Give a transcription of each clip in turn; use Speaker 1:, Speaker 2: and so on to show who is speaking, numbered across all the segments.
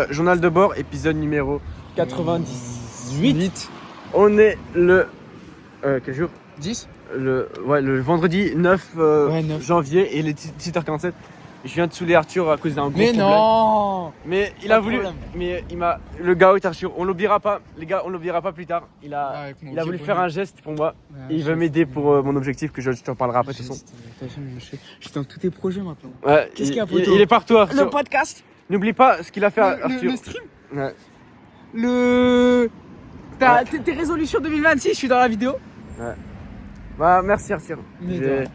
Speaker 1: Journal de bord, épisode numéro 98. On est le... quel jour
Speaker 2: 10
Speaker 1: le vendredi 9,
Speaker 2: 9
Speaker 1: janvier et il est 17h47. Je viens de saouler Arthur à cause d'un gros
Speaker 2: Mais
Speaker 1: problème.
Speaker 2: non.
Speaker 1: Mais il
Speaker 2: Pas
Speaker 1: a
Speaker 2: de
Speaker 1: voulu...
Speaker 2: problème.
Speaker 1: Mais il m'a... Le gars, Arthur, on l'oubliera pas. Les gars, on l'oubliera pas plus tard. Il a voulu faire un geste pour moi. Et il veut m'aider pour mon objectif que je t'en parlerai après de toute façon.
Speaker 2: Je suis dans tous tes projets maintenant.
Speaker 1: Ouais,
Speaker 2: Qu'est-ce qu'il y a,
Speaker 1: il
Speaker 2: poto
Speaker 1: est partout, Arthur.
Speaker 2: Le podcast.
Speaker 1: N'oublie pas ce qu'il a fait Arthur.
Speaker 2: Le stream.
Speaker 1: Ouais.
Speaker 2: Tes résolutions 2026, je suis dans la vidéo.
Speaker 1: Ouais. Bah merci Arthur.
Speaker 2: Mais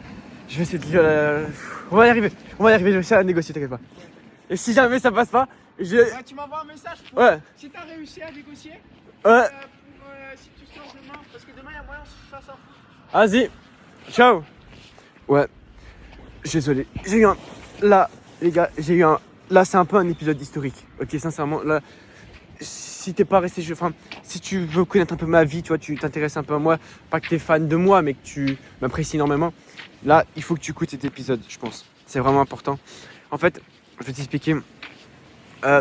Speaker 1: Je vais essayer de... On va y arriver, je vais essayer à négocier, t'inquiète pas. Et si jamais ça passe pas,
Speaker 2: Tu m'envoies un message pour si t'as réussi à négocier.
Speaker 1: Ouais.
Speaker 2: Si tu sors demain, parce que demain il y a moyen que je fasse un foot.
Speaker 1: Vas-y, ciao. Ouais, désolé, j'ai eu un... Là, les gars, Là, c'est un peu un épisode historique, ok, sincèrement, là... Si t'es pas resté... Enfin, si tu veux connaître un peu ma vie, tu vois, tu t'intéresses un peu à moi, pas que t'es fan de moi, mais que tu m'apprécies énormément, là, il faut que tu écoutes cet épisode, je pense. C'est vraiment important. En fait, je vais t'expliquer...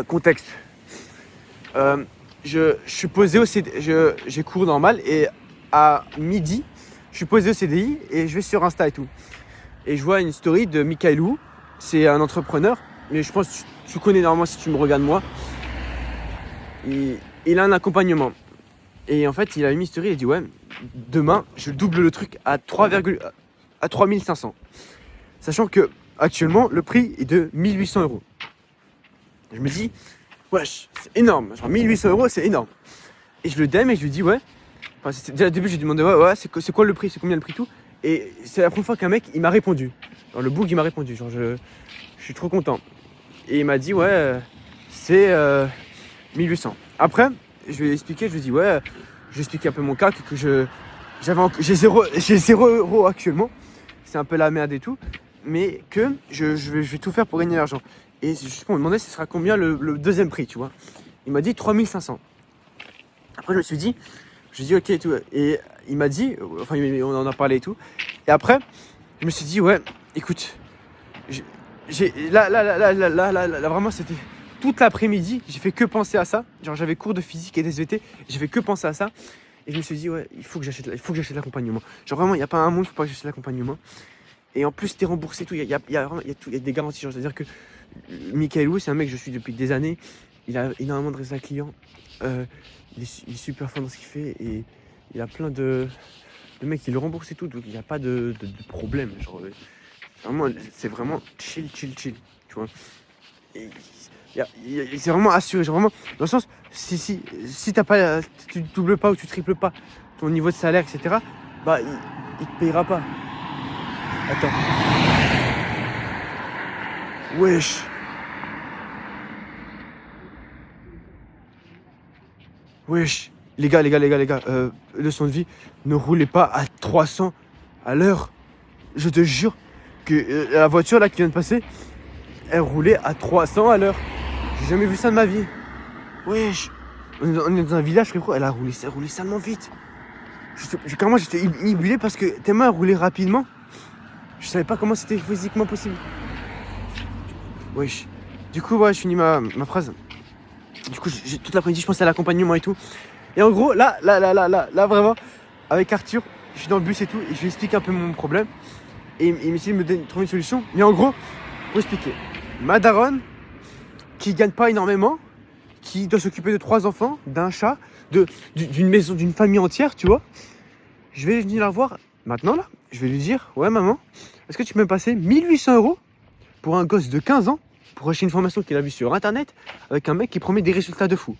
Speaker 1: contexte. Je suis posé au CDI, j'ai cours normal et à midi, je suis posé au CDI et je vais sur Insta et tout. Et je vois une story de Michael Wu, c'est un entrepreneur, mais je pense que tu connais normalement si tu me regardes moi. Il a un accompagnement. Et en fait, il a mis une story, il a dit ouais, demain, je double le truc à 3500. Sachant que actuellement, le prix est de 1800 €. Je me dis, wesh, c'est énorme. Genre 1800 €, c'est énorme. Et je le DM et je lui dis, ouais. Enfin, déjà au début, j'ai demandé, ouais, c'est quoi le prix, c'est combien le prix tout. Et c'est la première fois qu'un mec, il m'a répondu. Genre le boug, il m'a répondu. Genre, je suis trop content. Et il m'a dit, ouais, c'est 1800. Après, je lui ai expliqué, je lui ai dit, ouais, je lui ai expliqué un peu mon cas, que j'ai 0 € actuellement. C'est un peu la merde et tout. Mais que je vais tout faire pour gagner de l'argent. Et justement, on me demandait ce sera combien le deuxième prix, tu vois. Il m'a dit 3500. Après, je me suis dit, ok et tout. Et il m'a dit, enfin, on en a parlé et tout. Et après, je me suis dit, ouais, écoute, là, vraiment, c'était toute l'après-midi, j'ai fait que penser à ça. Genre, j'avais cours de physique et d'SVT, j'ai fait que penser à ça. Et je me suis dit, ouais, il faut que j'achète l'accompagnement. Genre, vraiment, il n'y a pas un monde, il ne faut pas que j'achète l'accompagnement. Et en plus, t'es remboursé, tout. Il y a des garanties. Genre, c'est-à-dire que Michael Wu, c'est un mec que je suis depuis des années. Il a énormément de résultats clients. Il est super fort dans ce qu'il fait. Et il a plein de mecs qui le remboursent et tout. Donc il n'y a pas de problème. Genre, vraiment, c'est vraiment chill. Tu vois. Et c'est vraiment assuré. Genre, vraiment, dans le sens, si t'as pas, tu doubles pas ou tu triples pas ton niveau de salaire, etc., bah, il te payera pas. Attends. Wesh. Wesh. Les gars. Leçon de vie. Ne roulez pas à 300 à l'heure. Je te jure que la voiture là qui vient de passer, elle roulait à 300 à l'heure. J'ai jamais vu ça de ma vie. Wesh. On est dans un village, frérot. Elle a roulé salement vite. Carrément, j'étais inhibé parce que tellement elle roulait rapidement. Je savais pas comment c'était physiquement possible. Wesh. Du coup, ouais, je finis ma phrase. Du coup, toute l'après-midi, je pensais à l'accompagnement et tout. Et en gros, là, vraiment, avec Arthur, je suis dans le bus et tout, et je lui explique un peu mon problème. Et il essaie de me trouver une solution. Mais en gros, pour expliquer, ma daronne, qui gagne pas énormément, qui doit s'occuper de 3 enfants, d'un chat, d'une maison, d'une famille entière, tu vois. Je vais venir la voir maintenant, là. Je vais lui dire, ouais, maman, est-ce que tu peux me passer 1800 € pour un gosse de 15 ans pour acheter une formation qu'il a vue sur internet avec un mec qui promet des résultats de fou.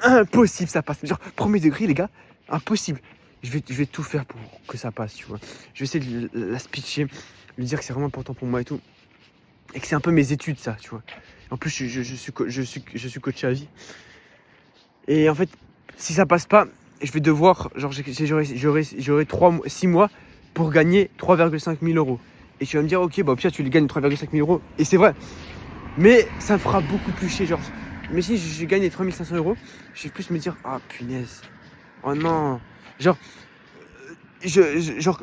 Speaker 1: Impossible, ça passe. Genre, premier degré, les gars, impossible. Je vais tout faire pour que ça passe, tu vois. Je vais essayer de la speecher, lui dire que c'est vraiment important pour moi et tout. Et que c'est un peu mes études, ça, tu vois. En plus, je suis coach à vie. Et en fait, si ça passe pas, je vais devoir, genre, j'aurai 6 mois pour gagner 3,5 000 €. Et tu vas me dire, ok, bah au pire, tu les gagnes 3,5 000 €. Et c'est vrai. Mais ça me fera beaucoup plus chier. Genre, mais si je gagne les 3 500 €, je vais plus me dire, ah punaise. Oh non. Genre,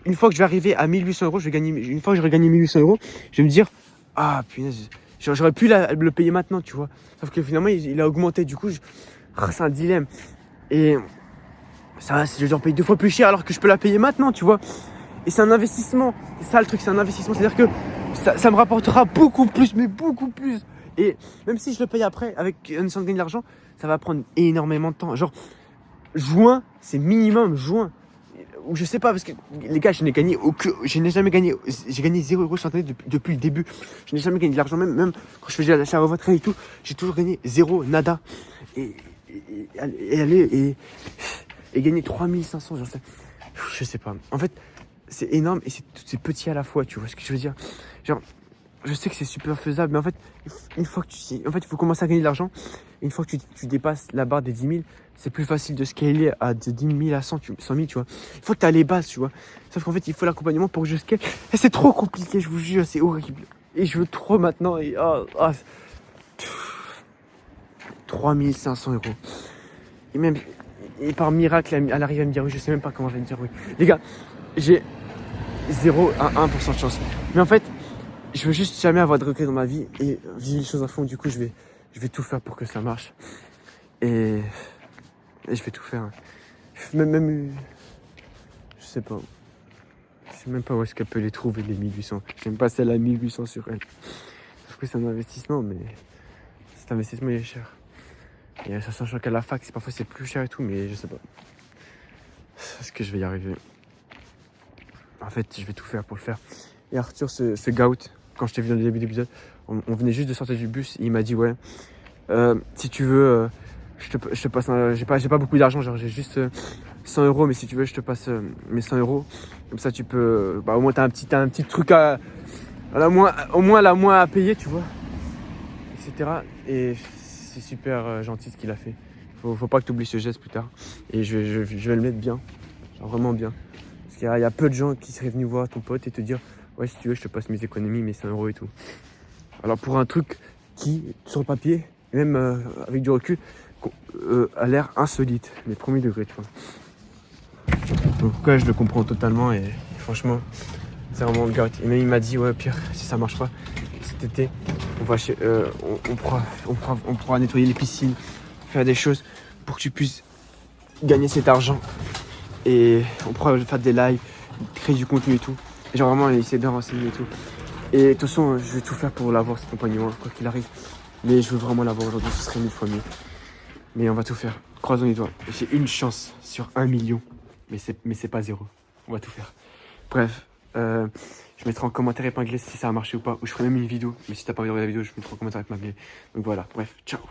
Speaker 1: une fois que je vais arriver à 1800 €, une fois que j'aurai gagné 1800 €, je vais me dire, ah punaise, Genre, j'aurais pu le payer maintenant, tu vois. Sauf que finalement, il a augmenté. Du coup, c'est un dilemme. Et ça, je dois payer 2 fois plus cher alors que je peux la payer maintenant, tu vois. Et c'est un investissement. C'est ça le truc, c'est un investissement. C'est-à-dire que ça me rapportera beaucoup plus, mais beaucoup plus. Et même si je le paye après avec une sorte de gagner de l'argent, ça va prendre énormément de temps. Genre, juin, c'est minimum juin. Ou je sais pas, parce que les gars, je n'ai jamais gagné. J'ai gagné 0 € sur internet depuis le début. Je n'ai jamais gagné de l'argent, même quand je faisais l'achat à votre et tout, j'ai toujours gagné 0, nada. Et gagner 3500, je sais pas. En fait, c'est énorme et c'est petit à la fois, tu vois ce que je veux dire. Genre, je sais que c'est super faisable, mais en fait, une fois que il faut commencer à gagner de l'argent. Et une fois que tu dépasses la barre des 10 000, c'est plus facile de scaler de 10 000 à 100 000, tu vois. Il faut que tu as les bases, tu vois. Sauf qu'en fait, il faut l'accompagnement pour que je scale. Et c'est trop compliqué, je vous jure, c'est horrible. Et je veux trop maintenant. Et 3 500 €. Et même, et par miracle, elle arrive à me dire oui, je sais même pas comment elle va me dire oui. Les gars, j'ai 0 à 1% de chance. Mais en fait, je veux juste jamais avoir de regrets dans ma vie et vivre les choses à fond. Du coup, je vais tout faire pour que ça marche. Et je vais tout faire. Même je sais pas. Je sais même pas où est-ce qu'elle peut les trouver, les 1800. J'aime pas celle à 1800 sur elle. Sauf que c'est un investissement, mais cet investissement il est cher. Et ça sachant qu'à la fac, parfois c'est plus cher et tout, mais je sais pas. Est-ce que je vais y arriver? En fait, je vais tout faire pour le faire. Et Arthur, ce gout, quand je t'ai vu dans le début de l'épisode, on venait juste de sortir du bus et il m'a dit ouais, si tu veux, je te passe j'ai pas beaucoup d'argent, genre j'ai juste 100 €, mais si tu veux, je te passe mes 100 €. Comme ça, tu peux, au moins t'as un petit truc au moins la moins à payer, tu vois, etc. Et c'est super gentil ce qu'il a fait. Faut pas que tu oublies ce geste plus tard. Et je vais le mettre bien, genre vraiment bien. Parce qu'il y a peu de gens qui seraient venus voir ton pote et te dire ouais, si tu veux, je te passe mes économies, mes 100 € et tout. Alors pour un truc qui, sur le papier, et même avec du recul, a l'air insolite, mais premier degré, tu vois. Donc quoi, je le comprends totalement et franchement, c'est vraiment le gars. Et même il m'a dit ouais, pire, si ça marche pas, cet été, on pourra nettoyer les piscines, faire des choses pour que tu puisses gagner cet argent. Et on pourra faire des lives, créer du contenu et tout. Et genre vraiment essayer de renseigner et tout. Et de toute façon, je vais tout faire pour l'avoir, cet accompagnement, quoi qu'il arrive. Mais je veux vraiment l'avoir aujourd'hui, ce serait 1000 fois mieux. Mais on va tout faire. Croisons les doigts. J'ai une chance sur 1 million. Mais c'est pas 0. On va tout faire. Bref, je mettrai en commentaire épinglé si ça a marché ou pas. Ou je ferai même une vidéo. Mais si t'as pas envie de regarder la vidéo, je mettrai en commentaire épinglé. Donc voilà, bref, ciao.